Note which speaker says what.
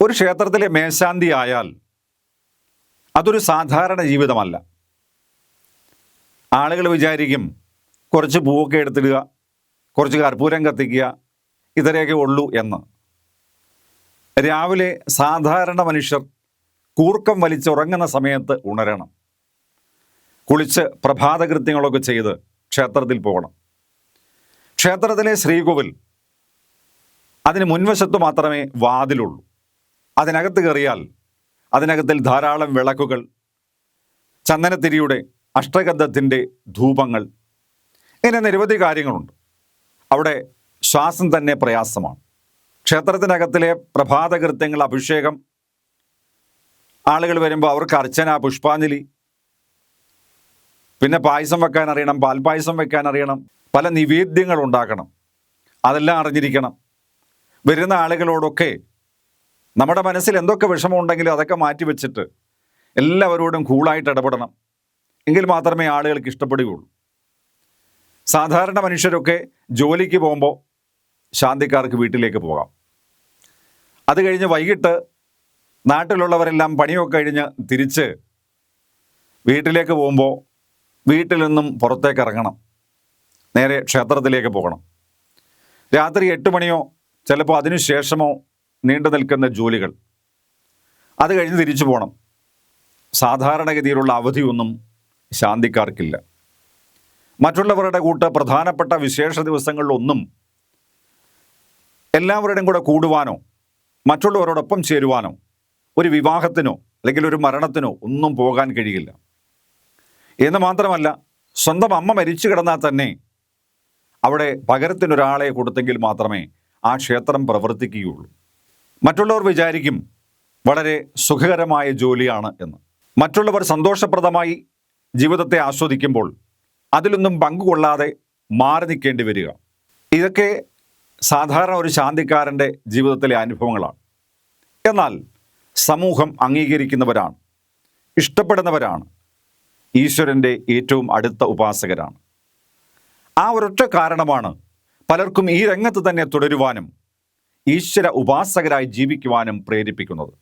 Speaker 1: ഒരു ക്ഷേത്രത്തിലെ മേശാന്തി ആയാൽ അതൊരു സാധാരണ ജീവിതമല്ല. ആളുകൾ വിചാരിക്കും കുറച്ച് പൂവൊക്കെ എടുത്തിടുക, കുറച്ച് കർപ്പൂരം കത്തിക്കുക, ഇത്രയൊക്കെ ഉള്ളൂ എന്ന്. രാവിലെ സാധാരണ മനുഷ്യർ കൂർക്കം വലിച്ചുറങ്ങുന്ന സമയത്ത് ഉണരണം, കുളിച്ച് പ്രഭാതകൃത്യങ്ങളൊക്കെ ചെയ്ത് ക്ഷേത്രത്തിൽ പോകണം. ക്ഷേത്രത്തിലെ ശ്രീകോവിൽ, അതിന് മുൻവശത്ത് മാത്രമേ വാതിലുള്ളൂ. അതിനകത്ത് കയറിയാൽ അതിനകത്തിൽ ധാരാളം വിളക്കുകൾ, ചന്ദനത്തിരിയുടെ, അഷ്ടഗന്ധത്തിൻ്റെ ധൂപങ്ങൾ, ഇങ്ങനെ നിരവധി കാര്യങ്ങളുണ്ട്. അവിടെ ശ്വാസം തന്നെ പ്രയാസമാണ്. ക്ഷേത്രത്തിനകത്തിലെ പ്രഭാതകൃത്യങ്ങൾ, അഭിഷേകം, ആളുകൾ വരുമ്പോൾ അവർക്ക് അർച്ചന, പുഷ്പാഞ്ജലി, പിന്നെ പായസം വെക്കാൻ അറിയണം, പാൽപ്പായസം വെക്കാൻ അറിയണം, പല നിവേദ്യങ്ങൾ ഉണ്ടാക്കണം, അതെല്ലാം അറിഞ്ഞിരിക്കണം. വരുന്ന ആളുകളോടൊക്കെ നമ്മുടെ മനസ്സിൽ എന്തൊക്കെ വിഷമമുണ്ടെങ്കിലും അതൊക്കെ മാറ്റിവെച്ചിട്ട് എല്ലാവരോടും കൂളായിട്ട് ഇടപെടണം. എങ്കിൽ മാത്രമേ ആളുകൾക്ക് ഇഷ്ടപ്പെടുകയുള്ളൂ. സാധാരണ മനുഷ്യരൊക്കെ ജോലിക്ക് പോകുമ്പോൾ ശാന്തിക്കാർക്ക് വീട്ടിലേക്ക് പോകാം. അത് കഴിഞ്ഞ് വൈകിട്ട് നാട്ടിലുള്ളവരെല്ലാം പണിയൊക്കെ കഴിഞ്ഞ് തിരിച്ച് വീട്ടിലേക്ക് പോകുമ്പോൾ വീട്ടിൽ നിന്നും പുറത്തേക്ക് ഇറങ്ങണം, നേരെ ക്ഷേത്രത്തിലേക്ക് പോകണം. രാത്രി 8 മണിയോ ചിലപ്പോൾ അതിനുശേഷമോ നീണ്ടു നിൽക്കുന്ന ജോലികൾ, അത് കഴിഞ്ഞ് തിരിച്ചു പോകണം. സാധാരണഗതിയിലുള്ള അവധിയൊന്നും ശാന്തിക്കാർക്കില്ല. മറ്റുള്ളവരുടെ കൂട്ട് പ്രധാനപ്പെട്ട വിശേഷ ദിവസങ്ങളിലൊന്നും എല്ലാവരുടെയും കൂടെ കൂടുവാനോ മറ്റുള്ളവരോടൊപ്പം ചേരുവാനോ ഒരു വിവാഹത്തിനോ അല്ലെങ്കിൽ ഒരു മരണത്തിനോ ഒന്നും പോകാൻ കഴിയില്ല. എന്ന് മാത്രമല്ല, സ്വന്തം അമ്മ മരിച്ചു കിടന്നാൽ തന്നെ അവിടെ പകരത്തിനൊരാളെ കൊടുത്തെങ്കിൽ മാത്രമേ ആ ക്ഷേത്രം പ്രവർത്തിക്കുകയുള്ളൂ. മറ്റുള്ളവർ വിചാരിക്കും വളരെ സുഖകരമായ ജോലിയാണ് എന്ന്. മറ്റുള്ളവർ സന്തോഷപ്രദമായി ജീവിതത്തെ ആസ്വദിക്കുമ്പോൾ അതിലൊന്നും പങ്കുകൊള്ളാതെ മാറി നിൽക്കേണ്ടി വരിക. ഇതൊക്കെ സാധാരണ ഒരു ശാന്തിക്കാരൻ്റെ ജീവിതത്തിലെ അനുഭവങ്ങളാണ്. എന്നാൽ സമൂഹം അംഗീകരിക്കുന്നവരാണ്, ഇഷ്ടപ്പെടുന്നവരാണ്, ഈശ്വരൻ്റെ ഏറ്റവും അടുത്ത ഉപാസകരാണ്. ആ ഒരൊറ്റ കാരണമാണ് പലർക്കും ഈ രംഗത്ത് തന്നെ തുടരുവാനും ഈശ്വര ഉപാസകരായി ജീവിക്കുവാനും പ്രേരിപ്പിക്കുന്നത്.